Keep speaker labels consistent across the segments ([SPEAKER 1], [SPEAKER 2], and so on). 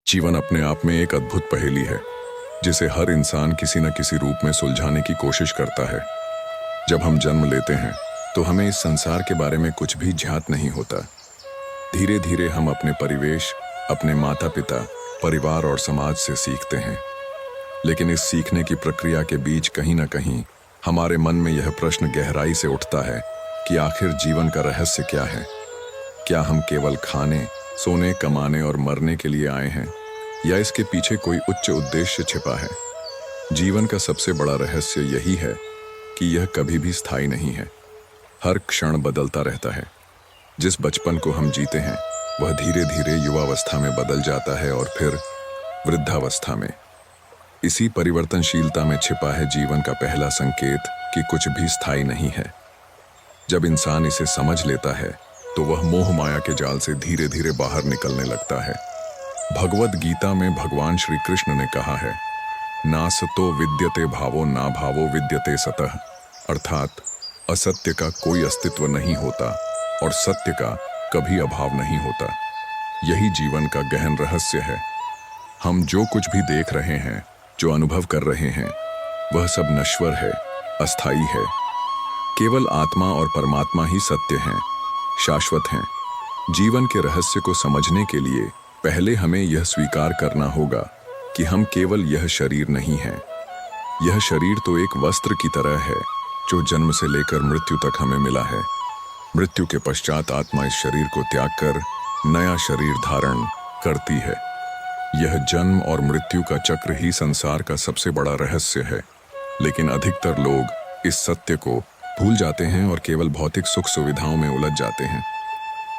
[SPEAKER 1] जीवन अपने आप में एक अद्भुत पहेली है जिसे हर इंसान किसी न किसी रूप में सुलझाने की कोशिश करता है। जब हम जन्म लेते हैं तो हमें इस संसार के बारे में कुछ भी ज्ञात नहीं होता। धीरे धीरे हम अपने परिवेश, अपने माता पिता, परिवार और समाज से सीखते हैं। लेकिन इस सीखने की प्रक्रिया के बीच कहीं ना कहीं हमारे मन में यह प्रश्न गहराई से उठता है कि आखिर जीवन का रहस्य क्या है। क्या हम केवल खाने, सोने, कमाने और मरने के लिए आए हैं, या इसके पीछे कोई उच्च उद्देश्य छिपा है। जीवन का सबसे बड़ा रहस्य यही है कि यह कभी भी स्थायी नहीं है। हर क्षण बदलता रहता है। जिस बचपन को हम जीते हैं वह धीरे धीरे युवावस्था में बदल जाता है और फिर वृद्धावस्था में। इसी परिवर्तनशीलता में छिपा है जीवन का पहला संकेत कि कुछ भी स्थायी नहीं है। जब इंसान इसे समझ लेता है तो वह मोह माया के जाल से धीरे धीरे बाहर निकलने लगता है। भगवद गीता में भगवान श्री कृष्ण ने कहा है, नासतो विद्यते भावो ना भावो विद्यते सतः, अर्थात असत्य का कोई अस्तित्व नहीं होता और सत्य का कभी अभाव नहीं होता। यही जीवन का गहन रहस्य है। हम जो कुछ भी देख रहे हैं, जो अनुभव कर रहे हैं, वह सब नश्वर है, अस्थायी है। केवल आत्मा और परमात्मा ही सत्य हैं, शाश्वत हैं। जीवन के रहस्य को समझने के लिए पहले हमें यह स्वीकार करना होगा कि हम केवल यह शरीर नहीं हैं। यह शरीर तो एक वस्त्र की तरह है जो जन्म से लेकर मृत्यु तक हमें मिला है। मृत्यु के पश्चात आत्मा इस शरीर को त्याग कर नया शरीर धारण करती है। यह जन्म और मृत्यु का चक्र ही संसार का सबसे बड़ा रहस्य है। लेकिन अधिकतर लोग इस सत्य को भूल जाते हैं और केवल भौतिक सुख सुविधाओं में उलझ जाते हैं।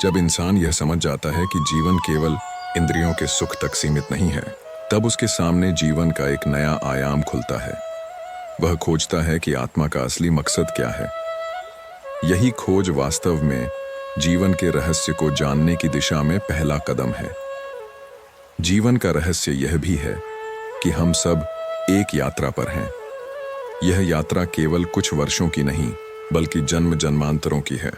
[SPEAKER 1] जब इंसान यह समझ जाता है कि जीवन केवल इंद्रियों के सुख तक सीमित नहीं है, तब उसके सामने जीवन का एक नया आयाम खुलता है। वह खोजता है कि आत्मा का असली मकसद क्या है। यही खोज वास्तव में जीवन के रहस्य को जानने की दिशा में पहला कदम है। जीवन का रहस्य यह भी है कि हम सब एक यात्रा पर हैं। यह यात्रा केवल कुछ वर्षों की नहीं, बल्कि जन्म जन्मांतरों की है।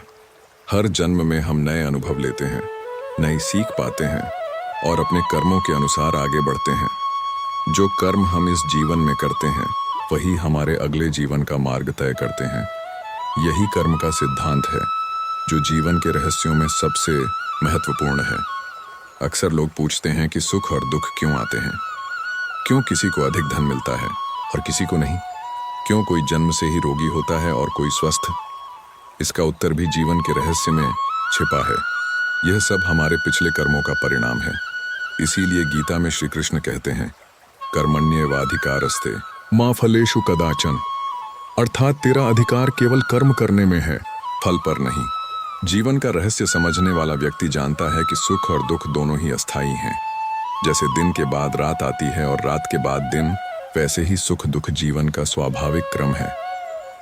[SPEAKER 1] हर जन्म में हम नए अनुभव लेते हैं, नई सीख पाते हैं और अपने कर्मों के अनुसार आगे बढ़ते हैं। जो कर्म हम इस जीवन में करते हैं वही हमारे अगले जीवन का मार्ग तय करते हैं। यही कर्म का सिद्धांत है जो जीवन के रहस्यों में सबसे महत्वपूर्ण है। अक्सर लोग पूछते हैं कि सुख और दुख क्यों आते हैं। क्यों किसी को अधिक धन मिलता है और किसी को नहीं? क्यों कोई जन्म से ही रोगी होता है और कोई स्वस्थ? इसका उत्तर भी जीवन के रहस्य में छिपा है। यह सब हमारे पिछले कर्मों का परिणाम है। इसीलिए गीता में श्री कृष्ण कहते हैं, कर्मण्येवाधिकारस्ते मा फलेषु कदाचन, अर्थात तेरा अधिकार केवल कर्म करने में है, फल पर नहीं। जीवन का रहस्य समझने वाला व्यक्ति जानता है कि सुख और दुख दोनों ही अस्थायी हैं। जैसे दिन के बाद रात आती है और रात के बाद दिन, वैसे ही सुख दुख जीवन का स्वाभाविक क्रम है।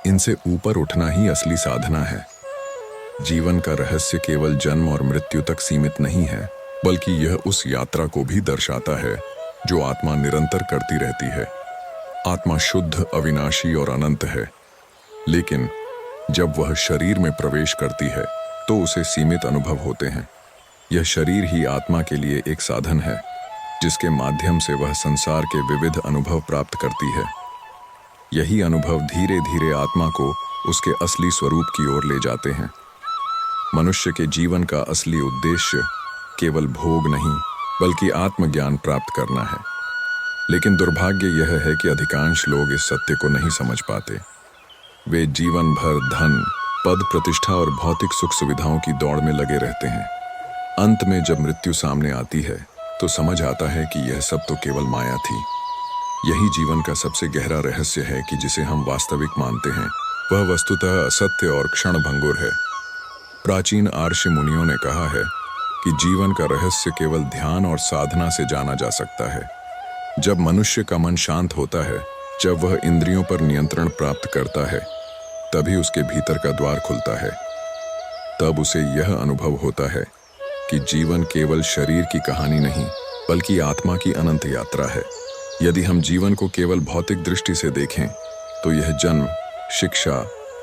[SPEAKER 1] इनसे ऊपर उठना ही असली साधना है। जीवन का रहस्य केवल जन्म और मृत्यु तक सीमित नहीं है, बल्कि यह उस यात्रा को भी दर्शाता है जो आत्मा निरंतर करती रहती है। आत्मा शुद्ध, अविनाशी और अनंत है, लेकिन जब वह शरीर में प्रवेश करती है तो उसे सीमित अनुभव होते हैं। यह शरीर ही आत्मा के लिए एक साधन है जिसके माध्यम से वह संसार के विविध अनुभव प्राप्त करती है। यही अनुभव धीरे धीरे आत्मा को उसके असली स्वरूप की ओर ले जाते हैं। मनुष्य के जीवन का असली उद्देश्य केवल भोग नहीं, बल्कि आत्मज्ञान प्राप्त करना है। लेकिन दुर्भाग्य यह है कि अधिकांश लोग इस सत्य को नहीं समझ पाते। वे जीवन भर धन, पद, प्रतिष्ठा और भौतिक सुख सुविधाओं की दौड़ में लगे रहते हैं। अंत में जब मृत्यु सामने आती है तो समझ आता है कि यह सब तो केवल माया थी। यही जीवन का सबसे गहरा रहस्य है कि जिसे हम वास्तविक मानते हैं वह वस्तुतः असत्य और क्षणभंगुर है। प्राचीन आर्ष मुनियों ने कहा है कि जीवन का रहस्य केवल ध्यान और साधना से जाना जा सकता है। जब मनुष्य का मन शांत होता है, जब वह इंद्रियों पर नियंत्रण प्राप्त करता है, तभी उसके भीतर का द्वार खुलता है। तब उसे यह अनुभव होता है कि जीवन केवल शरीर की कहानी नहीं, बल्कि आत्मा की अनंत यात्रा है। यदि हम जीवन को केवल भौतिक दृष्टि से देखें तो यह जन्म, शिक्षा,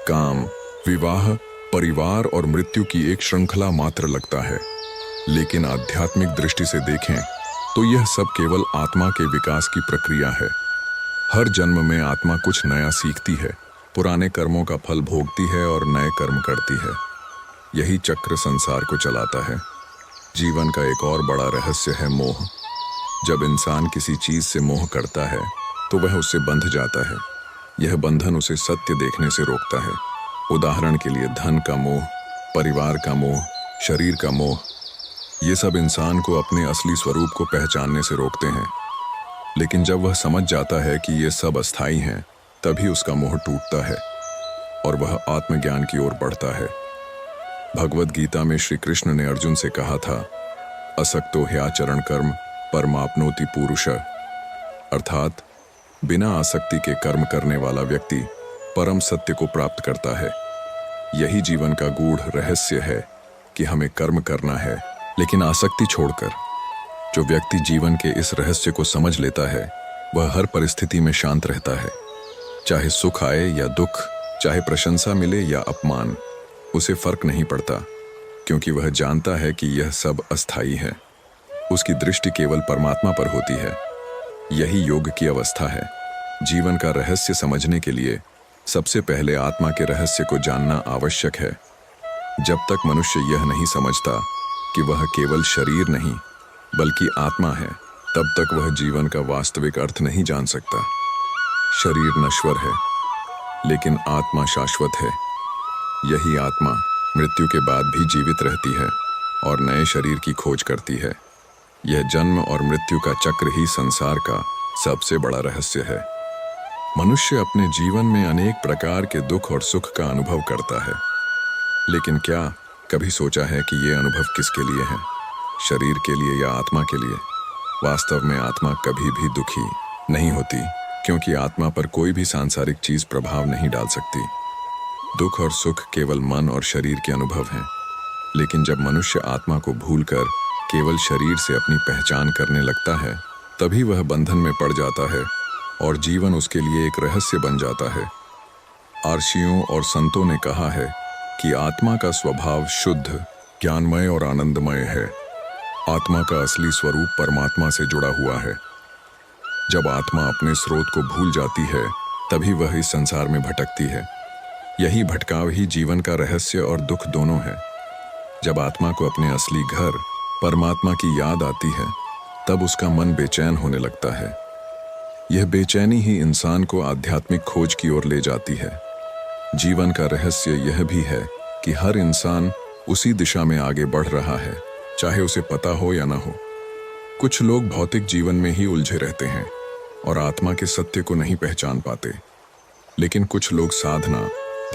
[SPEAKER 1] काम, विवाह, परिवार और मृत्यु की एक श्रृंखला मात्र लगता है। लेकिन आध्यात्मिक दृष्टि से देखें तो यह सब केवल आत्मा के विकास की प्रक्रिया है। हर जन्म में आत्मा कुछ नया सीखती है, पुराने कर्मों का फल भोगती है और नए कर्म करती है। यही चक्र संसार को चलाता है। जीवन का एक और बड़ा रहस्य है मोह। जब इंसान किसी चीज से मोह करता है तो वह उससे बंध जाता है। यह बंधन उसे सत्य देखने से रोकता है। उदाहरण के लिए धन का मोह, परिवार का मोह, शरीर का मोह, ये सब इंसान को अपने असली स्वरूप को पहचानने से रोकते हैं। लेकिन जब वह समझ जाता है कि ये सब अस्थायी हैं, तभी उसका मोह टूटता है और वह आत्मज्ञान की ओर बढ़ता है। भगवद गीता में श्री कृष्ण ने अर्जुन से कहा था, असक्तो ह्याचरण कर्म परमाप्नोति पुरुष, अर्थात बिना आसक्ति के कर्म करने वाला व्यक्ति परम सत्य को प्राप्त करता है। यही जीवन का गूढ़ रहस्य है कि हमें कर्म करना है, लेकिन आसक्ति छोड़कर। जो व्यक्ति जीवन के इस रहस्य को समझ लेता है वह हर परिस्थिति में शांत रहता है। चाहे सुख आए या दुख, चाहे प्रशंसा मिले या अपमान, उसे फर्क नहीं पड़ता, क्योंकि वह जानता है कि यह सब अस्थायी है। उसकी दृष्टि केवल परमात्मा पर होती है। यही योग की अवस्था है। जीवन का रहस्य समझने के लिए सबसे पहले आत्मा के रहस्य को जानना आवश्यक है। जब तक मनुष्य यह नहीं समझता कि वह केवल शरीर नहीं बल्कि आत्मा है, तब तक वह जीवन का वास्तविक अर्थ नहीं जान सकता। शरीर नश्वर है, लेकिन आत्मा शाश्वत है। यही आत्मा मृत्यु के बाद भी जीवित रहती है और नए शरीर की खोज करती है। यह जन्म और मृत्यु का चक्र ही संसार का सबसे बड़ा रहस्य है। मनुष्य अपने जीवन में अनेक प्रकार के दुख और सुख का अनुभव करता है, लेकिन क्या कभी सोचा है कि ये अनुभव किसके लिए है? शरीर के लिए या आत्मा के लिए? वास्तव में आत्मा कभी भी दुखी नहीं होती, क्योंकि आत्मा पर कोई भी सांसारिक चीज प्रभाव नहीं डाल सकती। दुख और सुख केवल मन और शरीर के अनुभव हैं। लेकिन जब मनुष्य आत्मा को भूलकर केवल शरीर से अपनी पहचान करने लगता है, तभी वह बंधन में पड़ जाता है और जीवन उसके लिए एक रहस्य बन जाता है। आर्षियों और संतों ने कहा है कि आत्मा का स्वभाव शुद्ध, ज्ञानमय और आनंदमय है। आत्मा का असली स्वरूप परमात्मा से जुड़ा हुआ है। जब आत्मा अपने स्रोत को भूल जाती है, तभी वह इस संसार में भटकती है। यही भटकाव ही जीवन का रहस्य और दुख दोनों है। जब आत्मा को अपने असली घर परमात्मा की याद आती है, तब उसका मन बेचैन होने लगता है। यह बेचैनी ही इंसान को आध्यात्मिक खोज की ओर ले जाती है। जीवन का रहस्य यह भी है कि हर इंसान उसी दिशा में आगे बढ़ रहा है, चाहे उसे पता हो या ना हो। कुछ लोग भौतिक जीवन में ही उलझे रहते हैं और आत्मा के सत्य को नहीं पहचान पाते, लेकिन कुछ लोग साधना,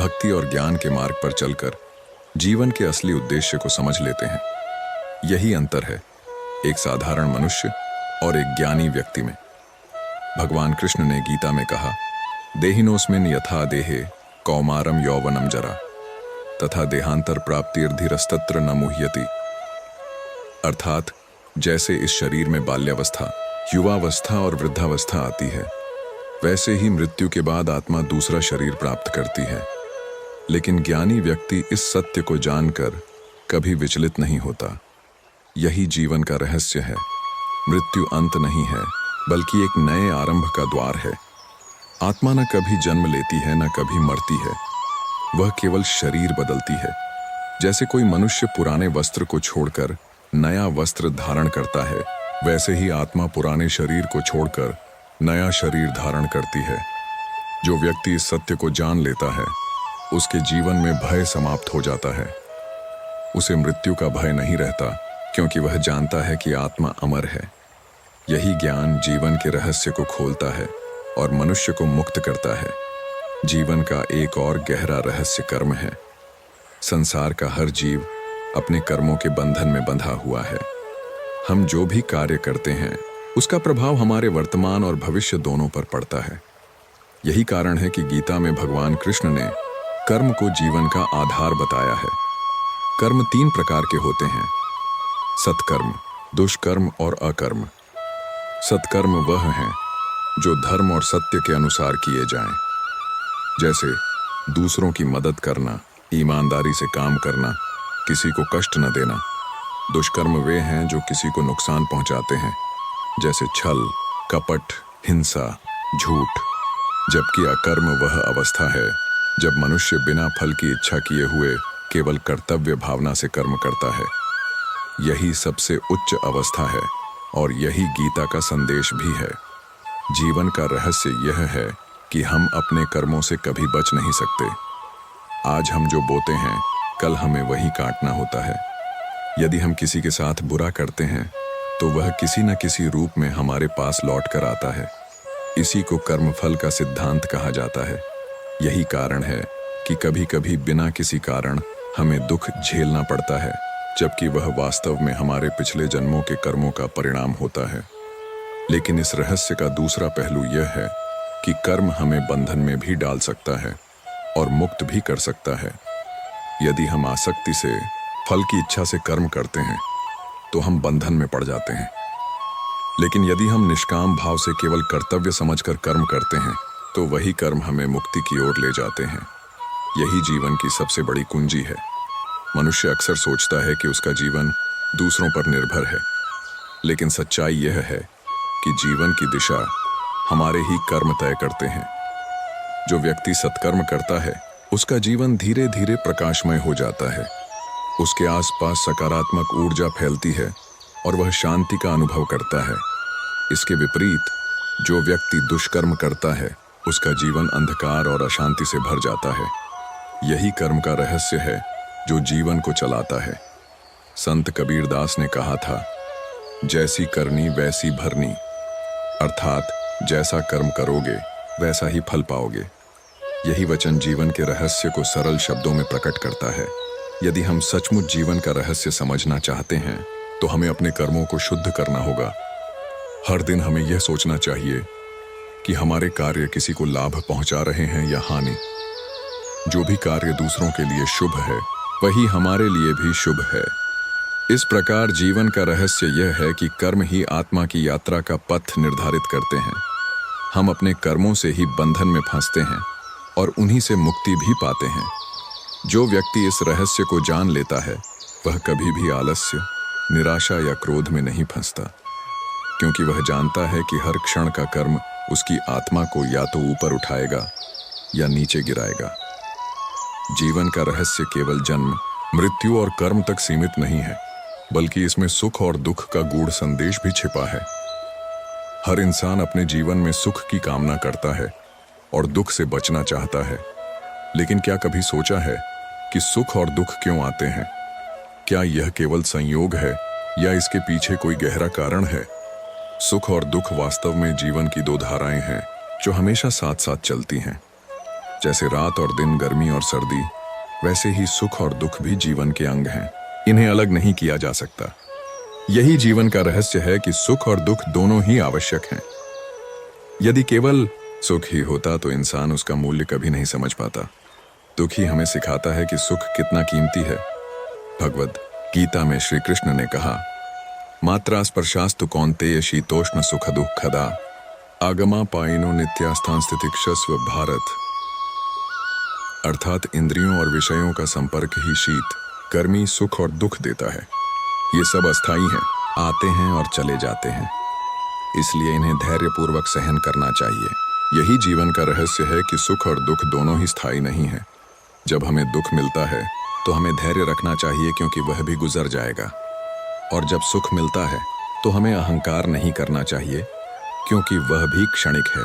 [SPEAKER 1] भक्ति और ज्ञान के मार्ग पर चलकर जीवन के असली उद्देश्य को समझ लेते हैं। यही अंतर है एक साधारण मनुष्य और एक ज्ञानी व्यक्ति में। भगवान कृष्ण ने गीता में कहा, देहिनोस्मिन् यथा देहे कौमारम यौवनम जरा तथा देहांतर प्राप्तिर्धीरस्तत्र न मुह्यति, अर्थात जैसे इस शरीर में बाल्यावस्था, युवावस्था और वृद्धावस्था आती है, वैसे ही मृत्यु के बाद आत्मा दूसरा शरीर प्राप्त करती है। लेकिन ज्ञानी व्यक्ति इस सत्य को जानकर कभी विचलित नहीं होता। यही जीवन का रहस्य है। मृत्यु अंत नहीं है, बल्कि एक नए आरंभ का द्वार है। आत्मा न कभी जन्म लेती है, न कभी मरती है। वह केवल शरीर बदलती है। जैसे कोई मनुष्य पुराने वस्त्र को छोड़कर नया वस्त्र धारण करता है, वैसे ही आत्मा पुराने शरीर को छोड़कर नया शरीर धारण करती है। जो व्यक्ति इस सत्य को जान लेता है, उसके जीवन में भय समाप्त हो जाता है। उसे मृत्यु का भय नहीं रहता, क्योंकि वह जानता है कि आत्मा अमर है। यही ज्ञान जीवन के रहस्य को खोलता है और मनुष्य को मुक्त करता है। जीवन का एक और गहरा रहस्य कर्म है। संसार का हर जीव अपने कर्मों के बंधन में बंधा हुआ है। हम जो भी कार्य करते हैं, उसका प्रभाव हमारे वर्तमान और भविष्य दोनों पर पड़ता है। यही कारण है कि गीता में भगवान कृष्ण ने कर्म को जीवन का आधार बताया है। कर्म 3 प्रकार के होते हैं: सत्कर्म, दुष्कर्म और अकर्म। सत्कर्म वह हैं जो धर्म और सत्य के अनुसार किए जाएं, जैसे दूसरों की मदद करना, ईमानदारी से काम करना, किसी को कष्ट न देना। दुष्कर्म वे हैं जो किसी को नुकसान पहुंचाते हैं, जैसे छल, कपट, हिंसा, झूठ। जबकि अकर्म वह अवस्था है जब मनुष्य बिना फल की इच्छा किए हुए केवल कर्तव्य भावना से कर्म करता है। यही सबसे उच्च अवस्था है और यही गीता का संदेश भी है। जीवन का रहस्य यह है कि हम अपने कर्मों से कभी बच नहीं सकते। आज हम जो बोते हैं, कल हमें वही काटना होता है। यदि हम किसी के साथ बुरा करते हैं तो वह किसी न किसी रूप में हमारे पास लौट कर आता है। इसी को कर्मफल का सिद्धांत कहा जाता है। यही कारण है कि कभी कभी बिना किसी कारण हमें दुख झेलना पड़ता है, जबकि वह वास्तव में हमारे पिछले जन्मों के कर्मों का परिणाम होता है। लेकिन इस रहस्य का दूसरा पहलू यह है कि कर्म हमें बंधन में भी डाल सकता है और मुक्त भी कर सकता है। यदि हम आसक्ति से, फल की इच्छा से कर्म करते हैं तो हम बंधन में पड़ जाते हैं। लेकिन यदि हम निष्काम भाव से केवल कर्तव्य समझकर कर्म करते हैं तो वही कर्म हमें मुक्ति की ओर ले जाते हैं। यही जीवन की सबसे बड़ी कुंजी है। मनुष्य अक्सर सोचता है कि उसका जीवन दूसरों पर निर्भर है, लेकिन सच्चाई यह है कि जीवन की दिशा हमारे ही कर्म तय करते हैं। जो व्यक्ति सत्कर्म करता है उसका जीवन धीरे धीरे प्रकाशमय हो जाता है। उसके आसपास सकारात्मक ऊर्जा फैलती है और वह शांति का अनुभव करता है। इसके विपरीत जो व्यक्ति दुष्कर्म करता है उसका जीवन अंधकार और अशांति से भर जाता है। यही कर्म का रहस्य है जो जीवन को चलाता है। संत कबीरदास ने कहा था, जैसी करनी वैसी भरनी, अर्थात जैसा कर्म करोगे वैसा ही फल पाओगे। यही वचन जीवन के रहस्य को सरल शब्दों में प्रकट करता है। यदि हम सचमुच जीवन का रहस्य समझना चाहते हैं तो हमें अपने कर्मों को शुद्ध करना होगा। हर दिन हमें यह सोचना चाहिए कि हमारे कार्य किसी को लाभ पहुंचा रहे हैं या हानि। जो भी कार्य दूसरों के लिए शुभ है वही हमारे लिए भी शुभ है। इस प्रकार जीवन का रहस्य यह है कि कर्म ही आत्मा की यात्रा का पथ निर्धारित करते हैं। हम अपने कर्मों से ही बंधन में फंसते हैं और उन्हीं से मुक्ति भी पाते हैं। जो व्यक्ति इस रहस्य को जान लेता है वह कभी भी आलस्य, निराशा या क्रोध में नहीं फंसता, क्योंकि वह जानता है कि हर क्षण का कर्म उसकी आत्मा को या तो ऊपर उठाएगा या नीचे गिराएगा। जीवन का रहस्य केवल जन्म, मृत्यु और कर्म तक सीमित नहीं है, बल्कि इसमें सुख और दुख का गूढ़ संदेश भी छिपा है। हर इंसान अपने जीवन में सुख की कामना करता है और दुख से बचना चाहता है। लेकिन क्या कभी सोचा है कि सुख और दुख क्यों आते हैं? क्या यह केवल संयोग है या इसके पीछे कोई गहरा कारण है? सुख और दुख वास्तव में जीवन की दो धाराएं हैं जो हमेशा साथ साथ चलती हैं। जैसे रात और दिन, गर्मी और सर्दी, वैसे ही सुख और दुख भी जीवन के अंग हैं। इन्हें अलग नहीं किया जा सकता। यही जीवन का रहस्य है कि सुख और दुख दोनों ही आवश्यक हैं। यदि केवल सुख ही होता तो इंसान उसका मूल्य कभी नहीं समझ पाता। दुख ही हमें सिखाता है कि सुख कितना कीमती है। भगवद गीता में श्री कृष्ण ने कहा, मात्रा स्पर्शास्तु कौन्तेय शीतोष्ण सुख दुःखदा आगमा पाइनो नित्यास्थान स्थितिक्षस्व भारत। अर्थात इंद्रियों और विषयों का संपर्क ही शीत, गर्मी, सुख और दुख देता है। ये सब अस्थायी हैं, आते हैं और चले जाते हैं, इसलिए इन्हें धैर्यपूर्वक सहन करना चाहिए। यही जीवन का रहस्य है कि सुख और दुख दोनों ही स्थायी नहीं है। जब हमें दुख मिलता है तो हमें धैर्य रखना चाहिए, क्योंकि वह भी गुजर जाएगा। और जब सुख मिलता है तो हमें अहंकार नहीं करना चाहिए, क्योंकि वह भी क्षणिक है।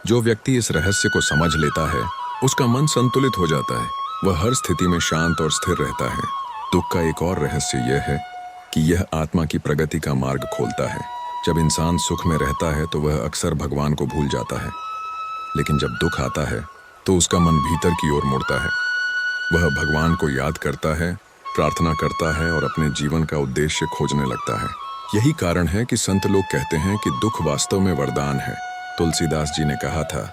[SPEAKER 1] जो व्यक्ति इस रहस्य को समझ लेता है उसका मन संतुलित हो जाता है। वह हर स्थिति में शांत और स्थिर रहता है। दुख का एक और रहस्य यह है कि यह आत्मा की प्रगति का मार्ग खोलता है। जब इंसान सुख में रहता है तो वह अक्सर भगवान को भूल जाता है, लेकिन जब दुख आता है तो उसका मन भीतर की ओर मुड़ता है। वह भगवान को याद करता है, प्रार्थना करता है और अपने जीवन का उद्देश्य खोजने लगता है। यही कारण है कि संत लोग कहते हैं कि दुख वास्तव में वरदान है। तुलसीदास जी ने कहा था,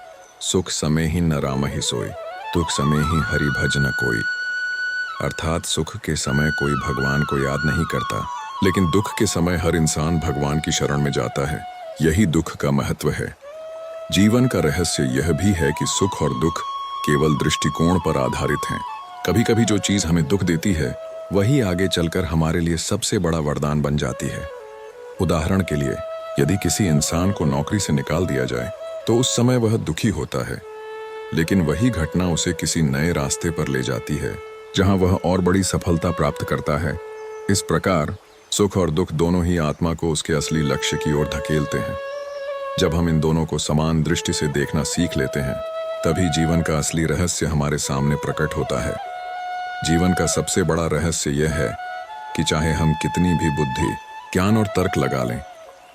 [SPEAKER 1] सुख समय ही न राम ही सोई, दुख समय ही हरि भज न कोई। अर्थात सुख के समय कोई भगवान को याद नहीं करता, लेकिन दुख के समय हर इंसान भगवान की शरण में जाता है। यही दुख का महत्व है। जीवन का रहस्य यह भी है कि सुख और दुख केवल दृष्टिकोण पर आधारित हैं। कभी कभी जो चीज हमें दुख देती है वही आगे चलकर हमारे लिए सबसे बड़ा वरदान बन जाती है। उदाहरण के लिए, यदि किसी इंसान को नौकरी से निकाल दिया जाए तो उस समय वह दुखी होता है, लेकिन वही घटना उसे किसी नए रास्ते पर ले जाती है जहां वह और बड़ी सफलता प्राप्त करता है। इस प्रकार सुख और दुख दोनों ही आत्मा को उसके असली लक्ष्य की ओर धकेलते हैं। जब हम इन दोनों को समान दृष्टि से देखना सीख लेते हैं, तभी जीवन का असली रहस्य हमारे सामने प्रकट होता है। जीवन का सबसे बड़ा रहस्य यह है कि चाहे हम कितनी भी बुद्धि, ज्ञान और तर्क लगा लें,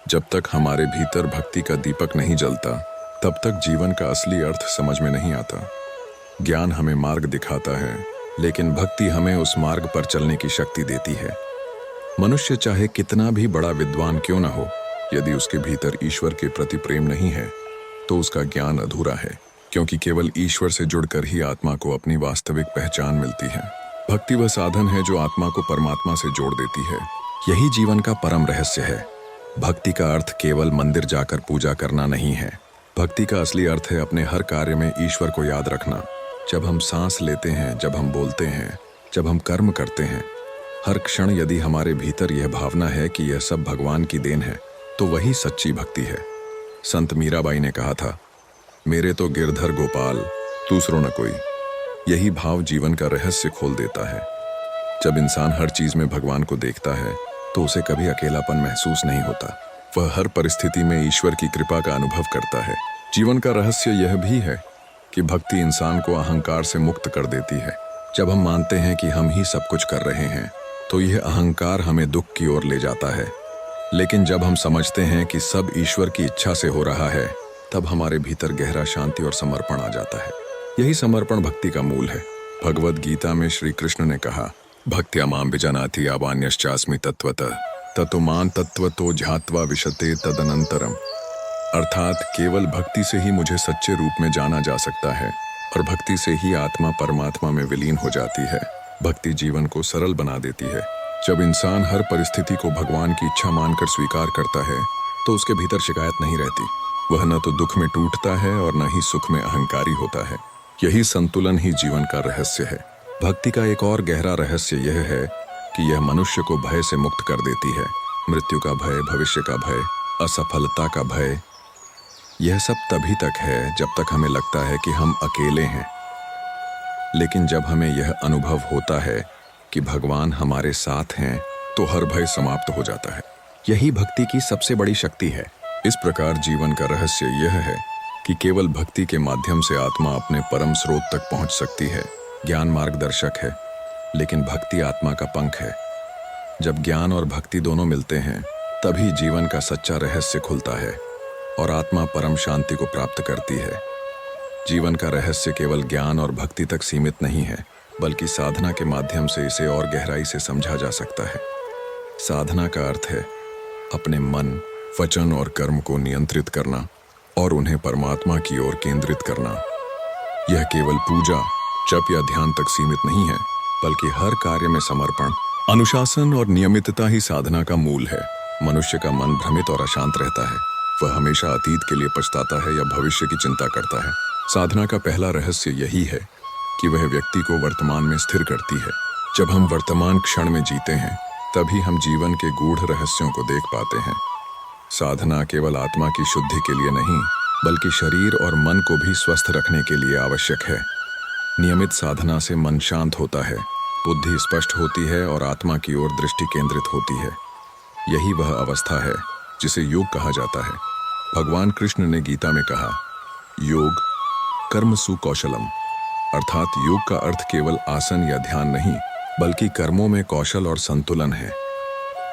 [SPEAKER 1] जब तक हमारे भीतर भक्ति का दीपक नहीं जलता, तब तक जीवन का असली अर्थ समझ में नहीं आता। ज्ञान हमें मार्ग दिखाता है, लेकिन भक्ति हमें उस मार्ग पर चलने की शक्ति देती है। मनुष्य चाहे कितना भी बड़ा विद्वान क्यों न हो, यदि उसके भीतर ईश्वर के प्रति प्रेम नहीं है तो उसका ज्ञान अधूरा है, क्योंकि केवल ईश्वर से जुड़कर ही आत्मा को अपनी वास्तविक पहचान मिलती है। भक्ति वह साधन है जो आत्मा को परमात्मा से जोड़ देती है। यही जीवन का परम रहस्य है। भक्ति का अर्थ केवल मंदिर जाकर पूजा करना नहीं है। भक्ति का असली अर्थ है अपने हर कार्य में ईश्वर को याद रखना। जब हम सांस लेते हैं, जब हम बोलते हैं, जब हम कर्म करते हैं, हर क्षण यदि हमारे भीतर यह भावना है कि यह सब भगवान की देन है, तो वही सच्ची भक्ति है। संत मीराबाई ने कहा था, मेरे तो गिरधर गोपाल, दूसरों न कोई। यही भाव जीवन का रहस्य खोल देता है। जब इंसान हर चीज में भगवान को देखता है तो उसे कभी अकेलापन महसूस नहीं होता। वह हर परिस्थिति में ईश्वर की कृपा का अनुभव करता है। जीवन का रहस्य यह भी है कि भक्ति इंसान को अहंकार से मुक्त कर देती है। जब हम मानते हैं कि हम ही सब कुछ कर रहे हैं, तो यह अहंकार हमें दुख की ओर ले जाता है। लेकिन जब हम समझते हैं कि सब ईश्वर की इच्छा से हो रहा है, तब हमारे भीतर गहरा शांति और समर्पण आ जाता है। यही समर्पण भक्ति का मूल है। भगवद गीता में श्री कृष्ण ने कहा, भक्त्या मां विजानाति यावान्यश्चास्मि तत्वतः ततो मां तत्वतो ध्यात्वा विशते तदनंतरम। अर्थात केवल भक्ति से ही मुझे सच्चे रूप में जाना जा सकता है और भक्ति से ही आत्मा परमात्मा में विलीन हो जाती है। भक्ति जीवन को सरल बना देती है। जब इंसान हर परिस्थिति को भगवान की इच्छा मानकर स्वीकार करता है, तो उसके भीतर शिकायत नहीं रहती। वह न तो दुख में टूटता है और न ही सुख में अहंकारी होता है। यही संतुलन ही जीवन का रहस्य है। भक्ति का एक और गहरा रहस्य यह है कि यह मनुष्य को भय से मुक्त कर देती है। मृत्यु का भय, भविष्य का भय, असफलता का भय, यह सब तभी तक है जब तक हमें लगता है कि हम अकेले हैं। लेकिन जब हमें यह अनुभव होता है कि भगवान हमारे साथ हैं, तो हर भय समाप्त हो जाता है। यही भक्ति की सबसे बड़ी शक्ति है। इस प्रकार जीवन का रहस्य यह है कि केवल भक्ति के माध्यम से आत्मा अपने परम स्रोत तक पहुंच सकती है। ज्ञान मार्गदर्शक है, लेकिन भक्ति आत्मा का पंख है। जब ज्ञान और भक्ति दोनों मिलते हैं, तभी जीवन का सच्चा रहस्य खुलता है और आत्मा परम शांति को प्राप्त करती है। जीवन का रहस्य केवल ज्ञान और भक्ति तक सीमित नहीं है, बल्कि साधना के माध्यम से इसे और गहराई से समझा जा सकता है। साधना का अर्थ है अपने मन, वचन और कर्म को नियंत्रित करना और उन्हें परमात्मा की ओर केंद्रित करना। यह केवल पूजा, जप या ध्यान तक सीमित नहीं है, बल्कि हर कार्य में समर्पण, अनुशासन और नियमितता ही साधना का मूल है। मनुष्य का मन भ्रमित और अशांत रहता है। वह हमेशा अतीत के लिए पछताता है या भविष्य की चिंता करता है। साधना का पहला रहस्य यही है कि वह व्यक्ति को वर्तमान में स्थिर करती है। जब हम वर्तमान क्षण में जीते हैं, तभी हम जीवन के गूढ़ रहस्यों को देख पाते हैं। साधना केवल आत्मा की शुद्धि के लिए नहीं, बल्कि शरीर और मन को भी स्वस्थ रखने के लिए आवश्यक है। नियमित साधना से मन शांत होता है, बुद्धि स्पष्ट होती है और आत्मा की ओर दृष्टि केंद्रित होती है। यही वह अवस्था है जिसे योग कहा जाता है। भगवान कृष्ण ने गीता में कहा, योग कर्मसु कौशलम, अर्थात योग का अर्थ केवल आसन या ध्यान नहीं, बल्कि कर्मों में कौशल और संतुलन है।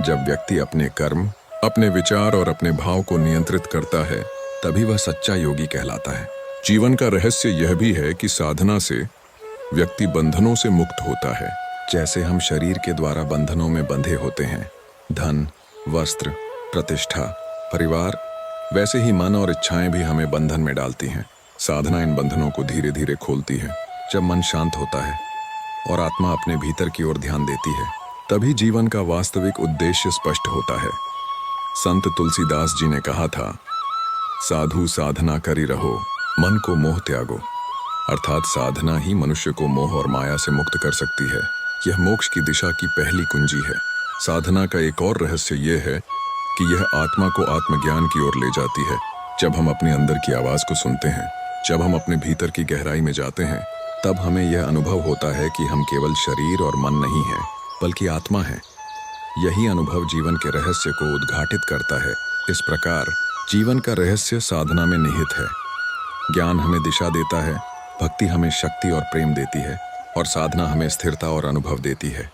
[SPEAKER 1] जब व्यक्ति अपने कर्म, अपने विचार और अपने भाव को नियंत्रित करता है, तभी वह सच्चा योगी कहलाता है। जीवन का रहस्य यह भी है कि साधना से व्यक्ति बंधनों से मुक्त होता है। जैसे हम शरीर के द्वारा बंधनों में बंधे होते हैं, धन, वस्त्र, प्रतिष्ठा, परिवार, वैसे ही मन और इच्छाएं भी हमें बंधन में डालती हैं। साधना इन बंधनों को धीरे धीरे खोलती है। जब मन शांत होता है और आत्मा अपने भीतर की ओर ध्यान देती है, तभी जीवन का वास्तविक उद्देश्य स्पष्ट होता है। संत तुलसीदास जी ने कहा था, साधु साधना करी रहो, मन को मोह त्यागो। अर्थात साधना ही मनुष्य को मोह और माया से मुक्त कर सकती है। यह मोक्ष की दिशा की पहली कुंजी है। साधना का एक और रहस्य यह है कि यह आत्मा को आत्मज्ञान की ओर ले जाती है। जब हम अपने अंदर की आवाज को सुनते हैं, जब हम अपने भीतर की गहराई में जाते हैं, तब हमें यह अनुभव होता है कि हम केवल शरीर और मन नहीं हैं, बल्कि आत्मा हैं। यही अनुभव जीवन के रहस्य को उद्घाटित करता है। इस प्रकार जीवन का रहस्य साधना में निहित है। ज्ञान हमें दिशा देता है, भक्ति हमें शक्ति और प्रेम देती है, और साधना हमें स्थिरता और अनुभव देती है।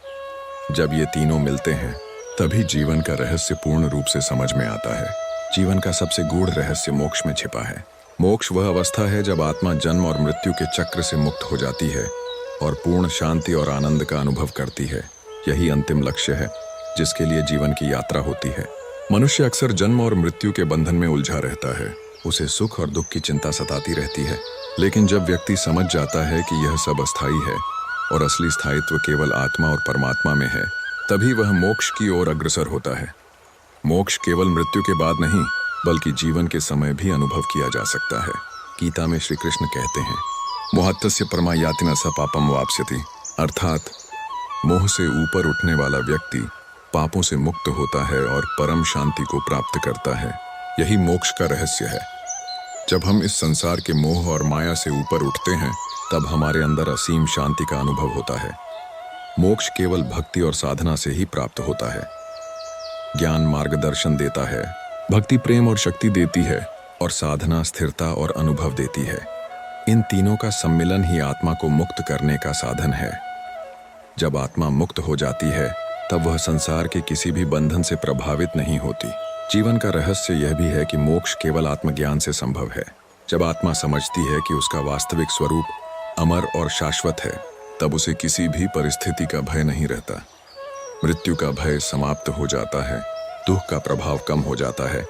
[SPEAKER 1] जब ये तीनों मिलते हैं, तभी जीवन का रहस्य पूर्ण रूप से समझ में आता है। जीवन का सबसे गूढ़ रहस्य मोक्ष में छिपा है। मोक्ष वह अवस्था है जब आत्मा जन्म और मृत्यु के चक्र से मुक्त हो जाती है और पूर्ण शांति और आनंद का अनुभव करती है। यही अंतिम लक्ष्य है जिसके लिए जीवन की यात्रा होती है। मनुष्य अक्सर जन्म और मृत्यु के बंधन में उलझा रहता है। उसे सुख और दुख की चिंता सताती रहती है। लेकिन जब व्यक्ति समझ जाता है कि यह सब अस्थायी है और असली स्थायित्व केवल आत्मा और परमात्मा में है, तभी वह मोक्ष की ओर अग्रसर होता है। मोक्ष केवल मृत्यु के बाद नहीं, बल्कि जीवन के समय भी अनुभव किया जा सकता है। गीता में श्री कृष्ण कहते हैं, मोहत्तस्य परमा यातिना स पापम वाप्स्यति, अर्थात मोह से ऊपर उठने वाला व्यक्ति पापों से मुक्त होता है और परम शांति को प्राप्त करता है। यही मोक्ष का रहस्य है। जब हम इस संसार के मोह और माया से ऊपर उठते हैं, तब हमारे अंदर असीम शांति का अनुभव होता है। मोक्ष केवल भक्ति और साधना से ही प्राप्त होता है। ज्ञान मार्गदर्शन देता है, भक्ति प्रेम और शक्ति देती है, और साधना स्थिरता और अनुभव देती है। इन तीनों का सम्मिलन ही आत्मा को मुक्त करने का साधन है। जब आत्मा मुक्त हो जाती है, तब वह संसार के किसी भी बंधन से प्रभावित नहीं होती। जीवन का रहस्य यह भी है कि मोक्ष केवल आत्मज्ञान से संभव है। जब आत्मा समझती है कि उसका वास्तविक स्वरूप अमर और शाश्वत है, तब उसे किसी भी परिस्थिति का भय नहीं रहता। मृत्यु का भय समाप्त हो जाता है, दुख का प्रभाव कम हो जाता है,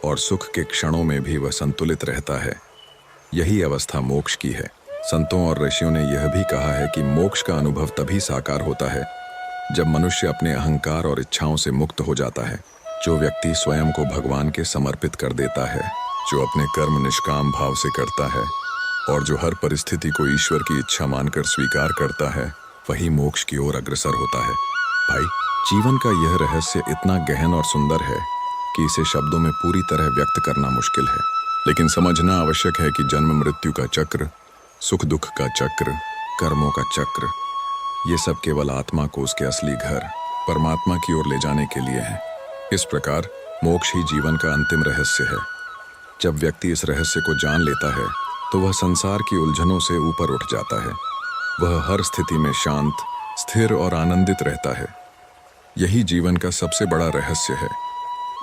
[SPEAKER 1] और सुख के क्षणों में भी वह संतुलित रहता है। यही अवस्था मोक्ष की है। संतों और ऋषियों ने यह भी कहा है कि मोक्ष का अनुभव तभी साकार होता है जब मनुष्य अपने अहंकार और इच्छाओं से मुक्त हो जाता है। जो व्यक्ति स्वयं को भगवान के समर्पित कर देता है, जो अपने कर्म निष्काम भाव से करता है, और जो हर परिस्थिति को ईश्वर की इच्छा मानकर स्वीकार करता है, वही मोक्ष की ओर अग्रसर होता है। भाई, जीवन का यह रहस्य इतना गहन और सुंदर है कि इसे शब्दों में पूरी तरह व्यक्त करना मुश्किल है। लेकिन समझना आवश्यक है कि जन्म मृत्यु का चक्र, सुख दुख का चक्र, कर्मों का चक्र, ये सब केवल आत्मा को उसके असली घर परमात्मा की ओर ले जाने के लिए है। इस प्रकार मोक्ष ही जीवन का अंतिम रहस्य है। जब व्यक्ति इस रहस्य को जान लेता है, तो वह संसार की उलझनों से ऊपर उठ जाता है। वह हर स्थिति में शांत, स्थिर और आनंदित रहता है। यही जीवन का सबसे बड़ा रहस्य है,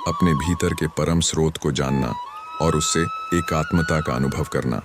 [SPEAKER 1] अपने भीतर के परम स्रोत को जानना और उससे एकात्मता का अनुभव करना।